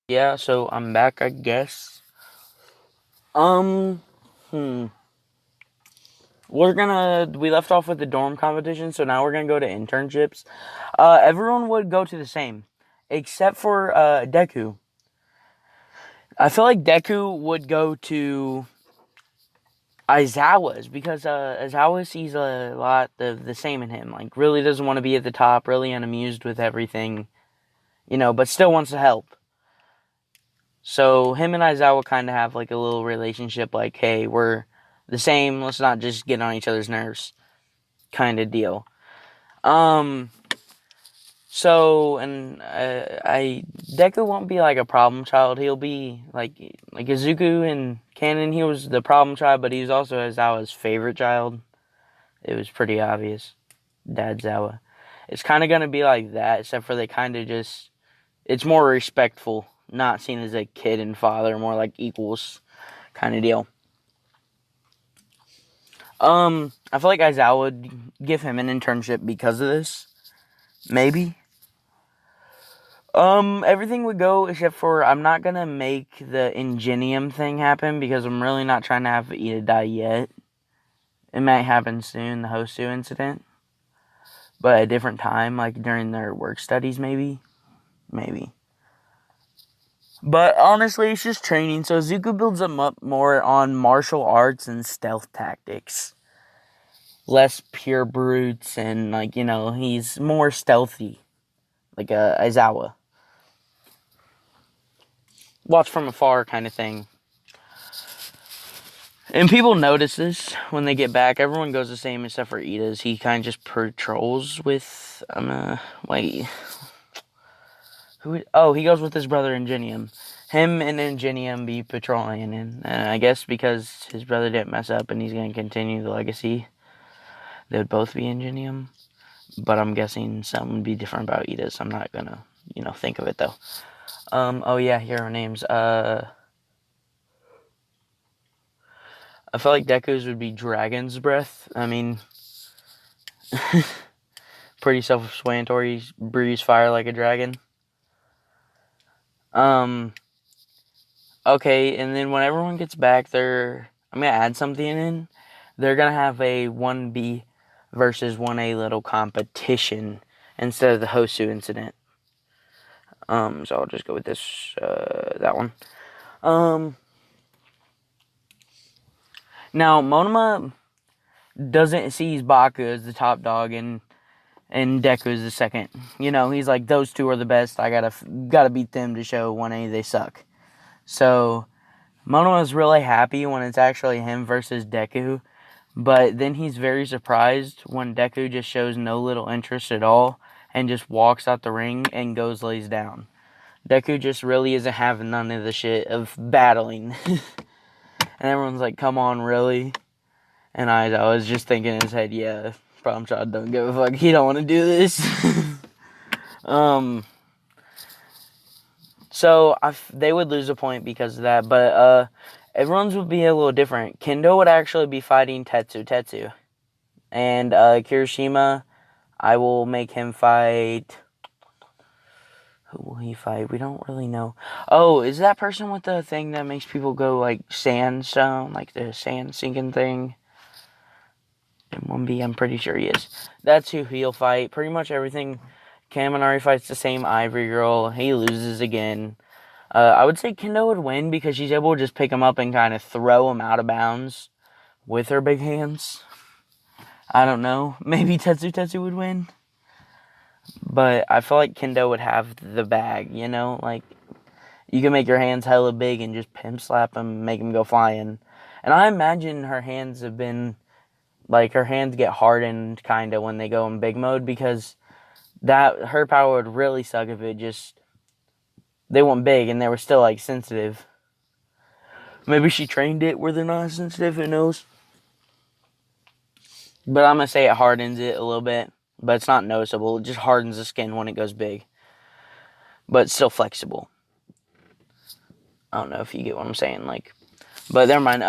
Yeah, so I'm back, I guess. Um, hmm. We left off with the dorm competition, so now we're gonna go to internships. Everyone would go to the same, except for, Deku. I feel like Deku would go to Aizawa's because, Aizawa sees a lot of the same in him. Like, really doesn't want to be at the top, really unamused with everything, but still wants to help. So him and Aizawa kind of have like a little relationship, like, hey, we're the same. Let's not just get on each other's nerves, kind of deal. Um. So I Deku won't be like a problem child. He'll be like Izuku in canon. He was the problem child, but he's also Aizawa's favorite child. It was pretty obvious. Dad Zawa. It's kind of gonna be like that, except for they kind of just. It's more respectful, not seen as a kid and father, more like equals kind of deal. I feel like Aizawa would give him an internship because of this. Maybe. Everything would go except for I'm not gonna make the Ingenium thing happen because I'm really not trying to have Ida die yet. It might happen soon, the Hosu incident. But at a different time, like during their work studies, maybe. Maybe. But honestly, it's just training, so Zuko builds them up more on martial arts and stealth tactics. Less pure brutes, and he's more stealthy. Like Aizawa. Watch from afar kind of thing. And people notice this when they get back. Everyone goes the same except for Ida's. He kind of just patrols with, wait. He goes with his brother Ingenium. Him and Ingenium be patrolling, and I guess because his brother didn't mess up and he's going to continue the legacy, they would both be Ingenium. But I'm guessing something would be different about Ida's. I'm not going to, think of it though. Here are names. I feel like Deku's would be Dragon's Breath. I mean, pretty self-explanatory. Breathes fire like a dragon. Okay, and then when everyone gets back, I'm gonna add something in. They're gonna have a 1B versus 1A little competition instead of the Hosu incident. So I'll just go with that one. Now Monoma sees Baku as the top dog and Deku is the second. He's like, those two are the best. I gotta beat them to show 1A they suck. So Monoma's really happy when it's actually him versus Deku, but then he's very surprised when Deku just shows no little interest at all and just walks out the ring and lays down. Deku just really isn't having none of the shit of battling. And everyone's like, come on, really? And I was just thinking in his head, yeah, problem child don't give a fuck. He don't want to do this. So they would lose a point because of that, but everyone's would be a little different. Kendo would actually be fighting Tetsu. And Kirishima, I will make him fight. Who will he fight? We don't really know. Oh, is that person with the thing that makes people go like sandstone, like the sand sinking thing? In 1B, I'm pretty sure he is. That's who he'll fight. Pretty much everything. Kaminari fights the same Ivory Girl. He loses again. I would say Kendo would win because she's able to just pick him up and kind of throw him out of bounds with her big hands. I don't know. Maybe Tetsu would win. But I feel like Kendo would have the bag, Like, you can make your hands hella big and just pimp slap him, make him go flying. And I imagine her hands have been, like, her hands get hardened kind of when they go in big mode because her power would really suck if it just, they went big and they were still, like, sensitive. Maybe she trained it where they're not sensitive, who knows? But I'm going to say it hardens it a little bit. But it's not noticeable. It just hardens the skin when it goes big. But it's still flexible. I don't know if you get what I'm saying. But never mind.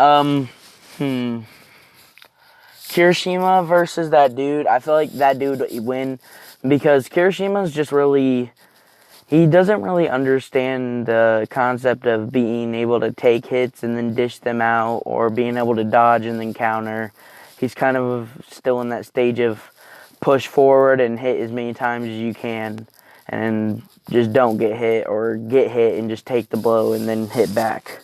Kirishima versus that dude. I feel like that dude would win. Because Kirishima's just really... he doesn't really understand the concept of being able to take hits and then dish them out, or being able to dodge and then counter. He's kind of still in that stage of push forward and hit as many times as you can, and just don't get hit, or get hit and just take the blow and then hit back.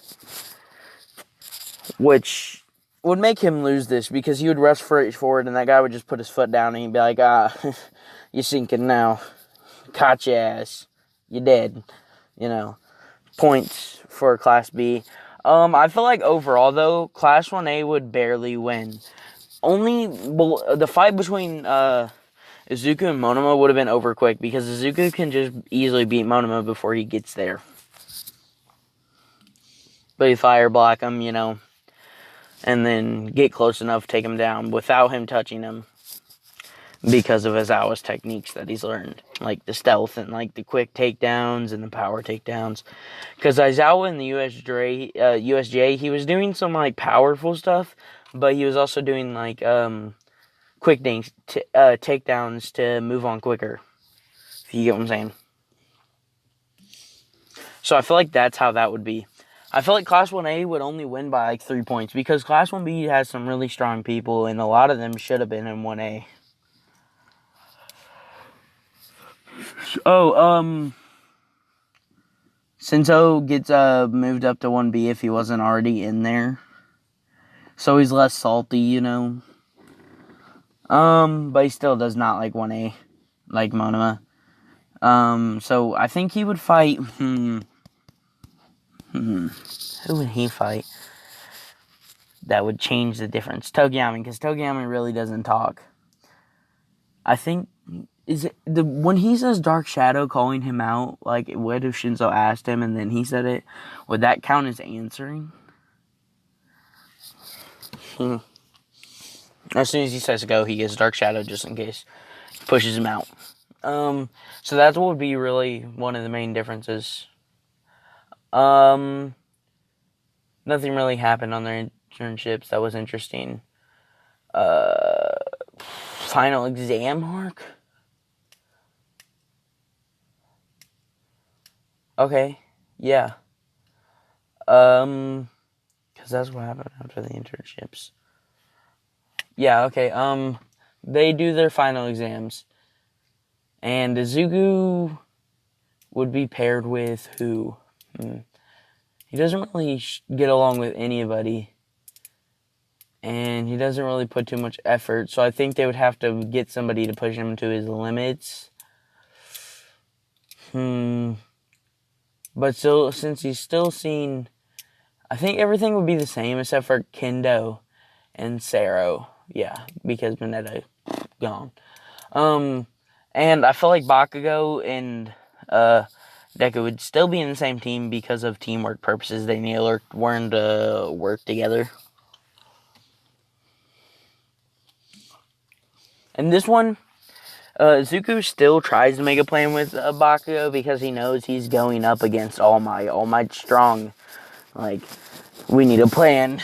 Which would make him lose this, because he would rush forward and that guy would just put his foot down and he'd be like, you're sinking now. Caught your ass. You're dead. Points for Class B. I feel like overall, though, Class 1A would barely win. The fight between Izuku and Monoma would have been over quick, because Izuku can just easily beat Monoma before he gets there. But you fire block him, and then get close enough to take him down without him touching him, because of Aizawa's techniques that he's learned, like the stealth and like the quick takedowns and the power takedowns. Because Aizawa in the USJ, he was doing some like powerful stuff, but he was also doing like quick takedowns to move on quicker, if you get what I'm saying. So I feel like that's how that would be. I feel like Class 1A would only win by like 3 points, because Class 1B has some really strong people, and a lot of them should have been in 1A. Sento gets moved up to 1B if he wasn't already in there. So he's less salty, But he still does not like 1A, like Monoma. So I think he would fight... Who would he fight that would change the difference? Togami, because Togami really doesn't talk. I think... when he says Dark Shadow calling him out, like, what if Shinzo asked him and then he said it? Would that count as answering? As soon as he says go, he gets Dark Shadow just in case. Pushes him out. So that's what would be really one of the main differences. Nothing really happened on their internships that was interesting. Final exam arc? Okay, yeah. Because that's what happened after the internships. Yeah, okay, they do their final exams. And Izuku would be paired with who? He doesn't really get along with anybody. And he doesn't really put too much effort. So I think they would have to get somebody to push him to his limits. But still, since he's still seen... I think everything would be the same except for Kendo and Sero. Yeah, because Mineta gone. And I feel like Bakugo and Deku would still be in the same team because of teamwork purposes. They need to learn to work together. And this one, Zuko still tries to make a plan with Bakugo because he knows he's going up against All Might. All Might's strong. Like, we need a plan.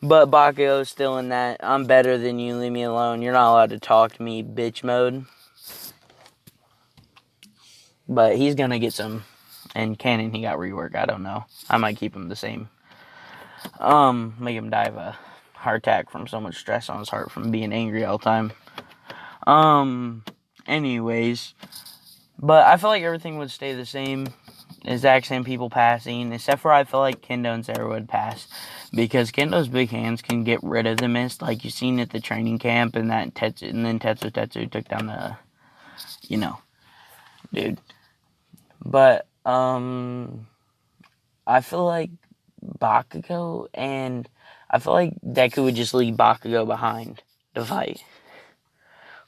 But Bakugo's still in that, I'm better than you, leave me alone. You're not allowed to talk to me, bitch mode. But he's gonna get some. And Canon, he got rework, I don't know. I might keep him the same. Make him die of a heart attack from so much stress on his heart from being angry all the time. Anyways. But I feel like everything would stay the same. Exact same people passing. Except for I feel like Kendo and Sarah would pass. Because Kendo's big hands can get rid of the mist. Like you've seen at the training camp. And then Tetsu took down the... dude. But, I feel like Bakugo and... I feel like Deku would just leave Bakugo behind to fight.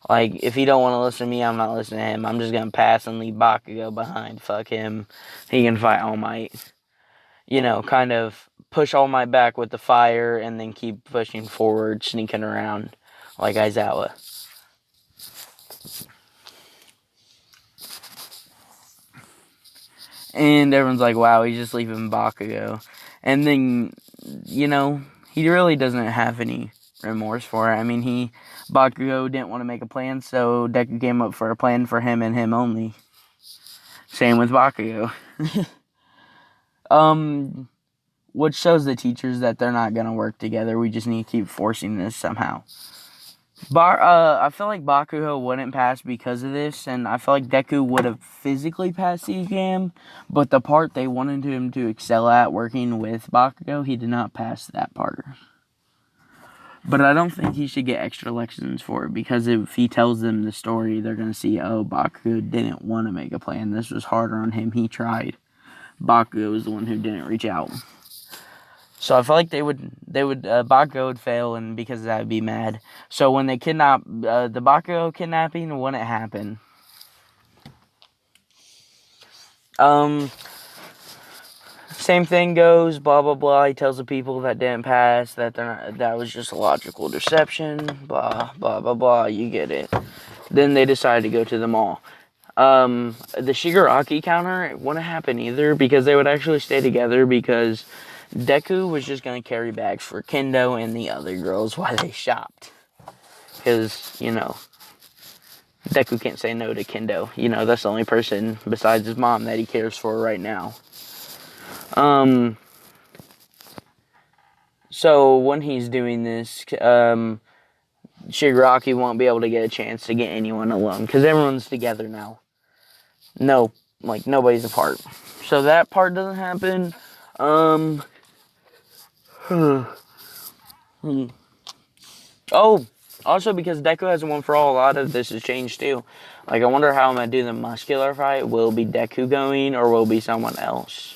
Like, if he don't want to listen to me, I'm not listening to him. I'm just going to pass and leave Bakugo behind. Fuck him. He can fight All Might. Kind of push All Might back with the fire and then keep pushing forward, sneaking around like Aizawa. And everyone's like, wow, he's just leaving Bakugo. And then, he really doesn't have any remorse for it. I mean, Bakugo didn't want to make a plan, so Deku came up for a plan for him and him only. Same with Bakugo. Which shows the teachers that they're not gonna work together. We just need to keep forcing this somehow. I feel like Bakugo wouldn't pass because of this, and I feel like Deku would have physically passed the exam, but the part they wanted him to excel at, working with Bakugo, he did not pass that part. But I don't think he should get extra lessons for it, because if he tells them the story, they're going to see, oh, Bakugo didn't want to make a plan. This was harder on him. He tried. Bakugo was the one who didn't reach out. So I feel like Bakugo would fail, and because of that, would be mad. So when they kidnap, the Bakugo kidnapping wouldn't happen. Same thing goes, blah, blah, blah. He tells the people that didn't pass that that was just a logical deception, blah, blah, blah, blah. You get it. Then they decide to go to the mall. The Shigaraki counter, it wouldn't happen either, because they would actually stay together, because Deku was just going to carry bags for Kendo and the other girls while they shopped. Because, you know, Deku can't say no to Kendo. You know, that's the only person besides his mom that he cares for right now. So when he's doing this, Shigaraki won't be able to get a chance to get anyone alone, because everyone's together now. No, like, nobody's apart. So that part doesn't happen. Oh, also because Deku has a one for all, a lot of this has changed too. Like, I wonder how I'm gonna do the muscular fight. Will it be Deku going, or will it be someone else?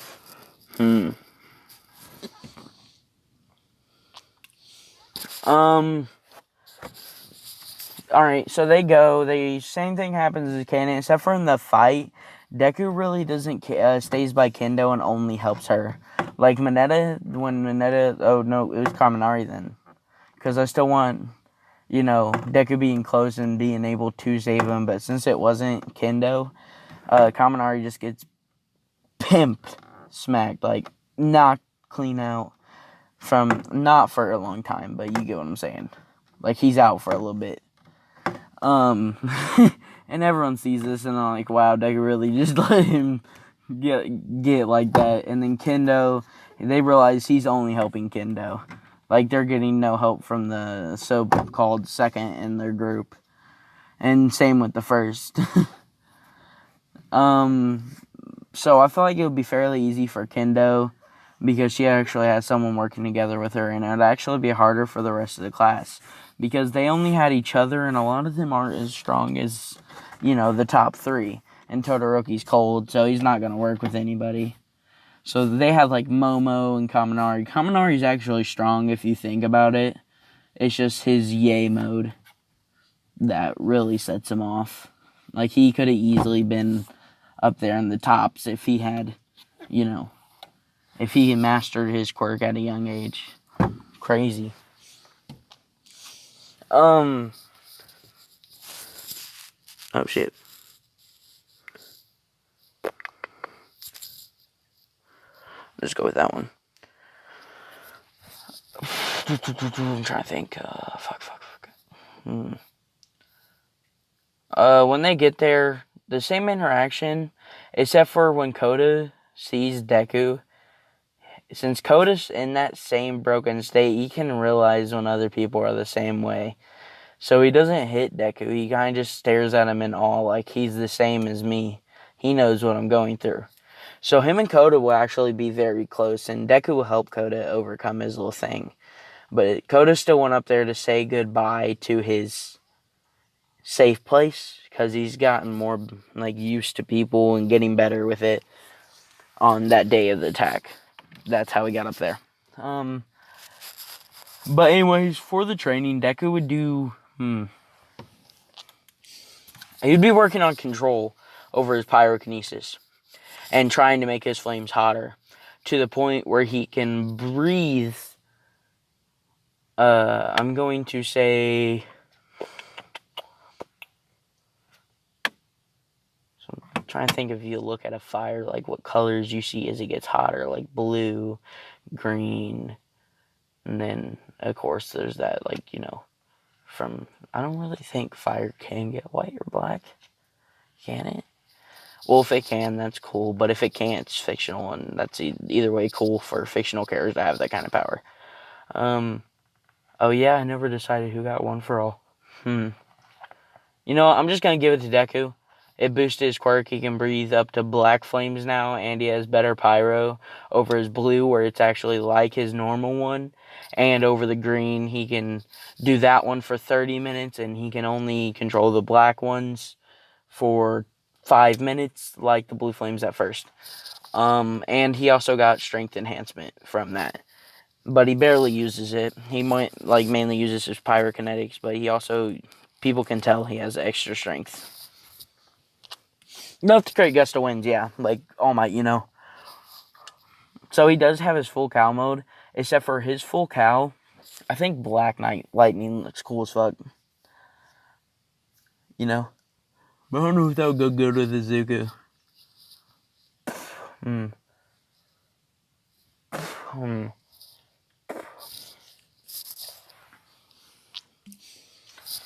Alright, so they go. The same thing happens as canon, except for in the fight, Deku really doesn't stays by Kendo and only helps her. Like oh no, it was Kaminari then. Because I still want, you know, Deku being close and being able to save him, but since it wasn't Kendo, Kaminari just gets pimped, smacked, like, knocked clean out from, not for a long time, but you get what I'm saying. Like, he's out for a little bit. And everyone sees this and they're like, wow, Deku really just let him get like that. And then Kendo, they realize he's only helping Kendo. Like, they're getting no help from the so-called second in their group. And same with the first. So I feel like it would be fairly easy for Kendo, because she actually has someone working together with her, and it would actually be harder for the rest of the class, because they only had each other, and a lot of them aren't as strong as, you know, the top three. And Todoroki's cold, so he's not going to work with anybody. So they have, like, Momo and Kaminari. Kaminari's actually strong if you think about it. It's just his yay mode that really sets him off. Like, he could have easily been up there in the tops if he had, you know, if he mastered his quirk at a young age. Crazy. Oh shit. Let's go with that one. I'm trying to think. Fuck. When they get there, the same interaction, except for when Koda sees Deku. Since Koda's in that same broken state, he can realize when other people are the same way. So he doesn't hit Deku. He kind of just stares at him in awe, like he's the same as me. He knows what I'm going through. So him and Koda will actually be very close, and Deku will help Koda overcome his little thing. But Koda still went up there to say goodbye to his safe place, because he's gotten more, like, used to people and getting better with it on that day of the attack. That's how he got up there. But anyways, for the training, Deku would do, he'd be working on control over his pyrokinesis and trying to make his flames hotter to the point where he can breathe. I'm going to say, so I'm trying to think, if you look at a fire, like, what colors you see as it gets hotter, like blue, green, and then, of course, there's that, like, you know, I don't really think fire can get white or black. Can it? Well, if it can, that's cool. But if it can't, it's fictional, and that's either way cool for fictional characters to have that kind of power. Oh yeah, I never decided who got one for all. You know, I'm just gonna give it to Deku. It boosted his quirk. He can breathe up to black flames now, and he has better pyro over his blue, where it's actually like his normal one. And over the green, he can do that one for 30 minutes, and he can only control the black ones for 5 minutes, like the blue flames at first. And he also got strength enhancement from that. But he barely uses it. He might, like, mainly uses his pyrokinetics, but he also, people can tell he has extra strength. Enough to create gust of winds, yeah. Like All Might, you know. So he does have his full cow mode, except for his full cow. I think Black Knight Lightning looks cool as fuck. You know? But I don't know if that would go good with Izuku.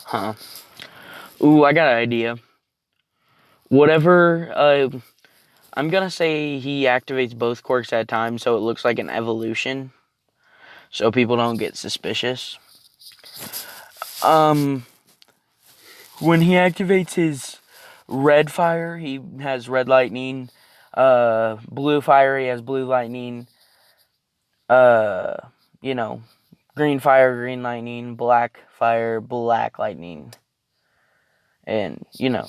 Huh. Ooh, I got an idea. Whatever, I'm gonna say he activates both quirks at a time, so it looks like an evolution. So people don't get suspicious. When he activates his red fire, he has red lightning. Blue fire, he has blue lightning. You know, green fire, green lightning. Black fire, black lightning. And, you know,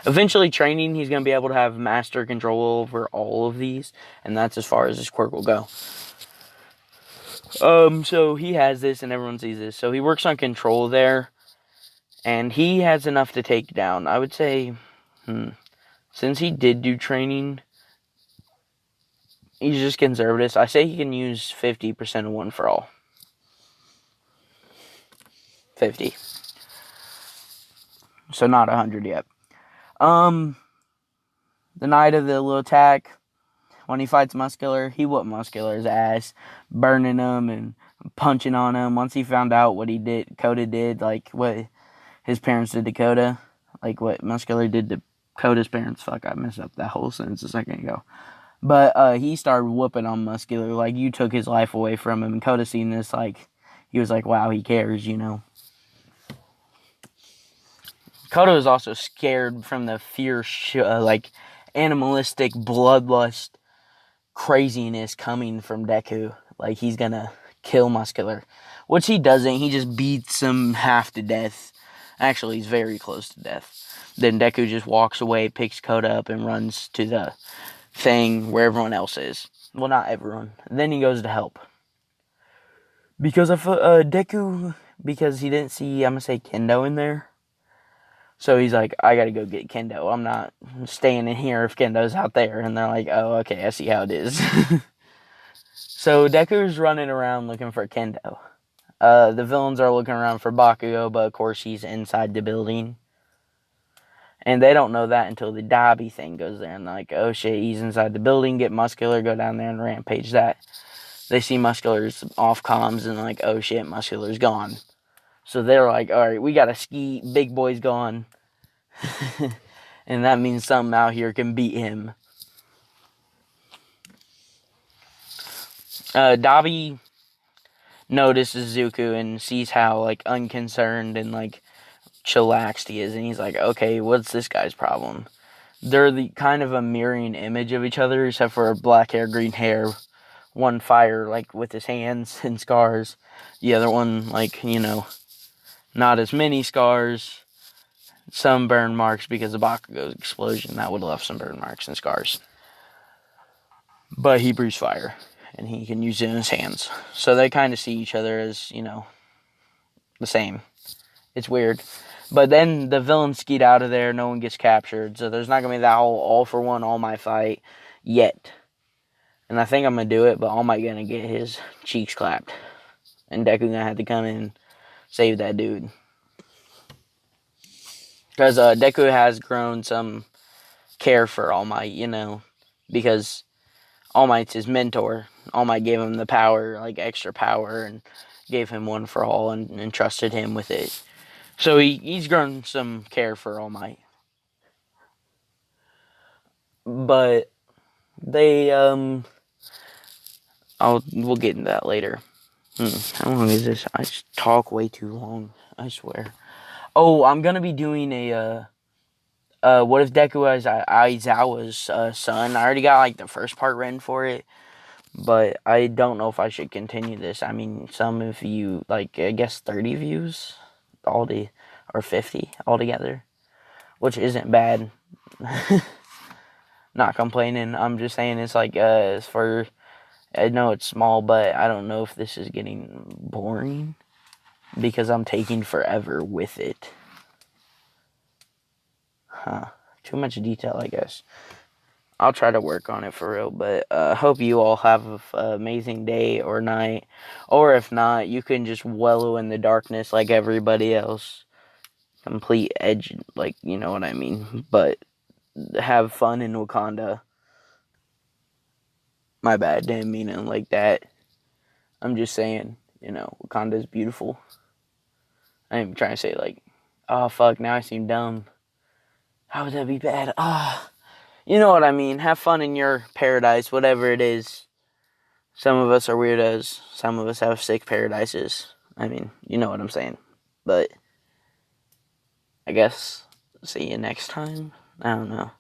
eventually training, he's going to be able to have master control over all of these. And that's as far as his quirk will go. So he has this and everyone sees this. So he works on control there. And he has enough to take down. I would say, since he did do training, he's just conservative. I say he can use 50% of one for all. 50. So not 100 yet. The night of the little attack, when he fights Muscular, he whooped Muscular's ass, burning him and punching on him. Once he found out what Kota did, like what his parents did to Kota, like what Muscular did to Kota's parents. Fuck, I messed up that whole sentence a second ago. But he started whooping on Muscular, like you took his life away from him. And Kota seen this, like he was like, wow, he cares, you know. Kota was also scared from the fierce, like animalistic bloodlust craziness coming from Deku. Like he's gonna kill Muscular, which he doesn't. He just beats him half to death. Actually, he's very close to death. Then Deku just walks away, picks Kota up, and runs to the thing where everyone else is. Well, not everyone. Then he goes to help. Because of Deku, because he didn't see, I'm gonna say, Kendo in there. So he's like, I gotta go get Kendo. I'm not staying in here if Kendo's out there. And they're like, oh, okay, I see how it is. So Deku's running around looking for Kendo. The villains are looking around for Bakugo, but of course he's inside the building. And they don't know that until the Dabi thing goes there. And they're like, oh shit, he's inside the building. Get Muscular, go down there and rampage that. They see Muscular's off comms and they're like, oh shit, Muscular's gone. So they're like, alright, we gotta ski. Big boy's gone. And that means something out here can beat him. Dabi notices Zuko and sees how, like, unconcerned and, like, chillaxed he is. And he's like, okay, what's this guy's problem? They're the kind of a mirroring image of each other, except for black hair, green hair. One fire, like, with his hands and scars. The other one, like, you know, not as many scars. Some burn marks because of Bakugo's explosion. That would have left some burn marks and scars. But he breathes fire. And he can use it in his hands. So they kind of see each other as, you know, the same. It's weird. But then the villains skeet out of there. No one gets captured. So there's not going to be that whole all-for-one All Might fight yet. And I think I'm going to do it, but All Might going to get his cheeks clapped. And Deku going to have to come in and save that dude. Because Deku has grown some care for All Might, you know. Because All Might's his mentor. All Might gave him the power, like extra power, and gave him one for all and entrusted him with it. So he's grown some care for All Might. but they we'll get into that later. How long is this? I just talk way too long, I swear. Oh, I'm gonna be doing a what if Deku was Aizawa's son? I already got like the first part written for it, but I don't know if I should continue this. I mean, some of you, like, I guess 30 views or 50 altogether, which isn't bad. Not complaining. I'm just saying it's like, I know it's small, but I don't know if this is getting boring because I'm taking forever with it. Too much detail, I guess. I'll try to work on it for real, but hope you all have an amazing day or night. Or if not, you can just wallow in the darkness like everybody else. Complete edge, like, you know what I mean. But have fun in Wakanda. My bad, didn't mean it like that. I'm just saying, Wakanda's beautiful. I ain't trying to say like, oh fuck, now I seem dumb. How would that be bad? You know what I mean. Have fun in your paradise, whatever it is. Some of us are weirdos. Some of us have sick paradises. I mean, you know what I'm saying. But I guess see you next time. I don't know.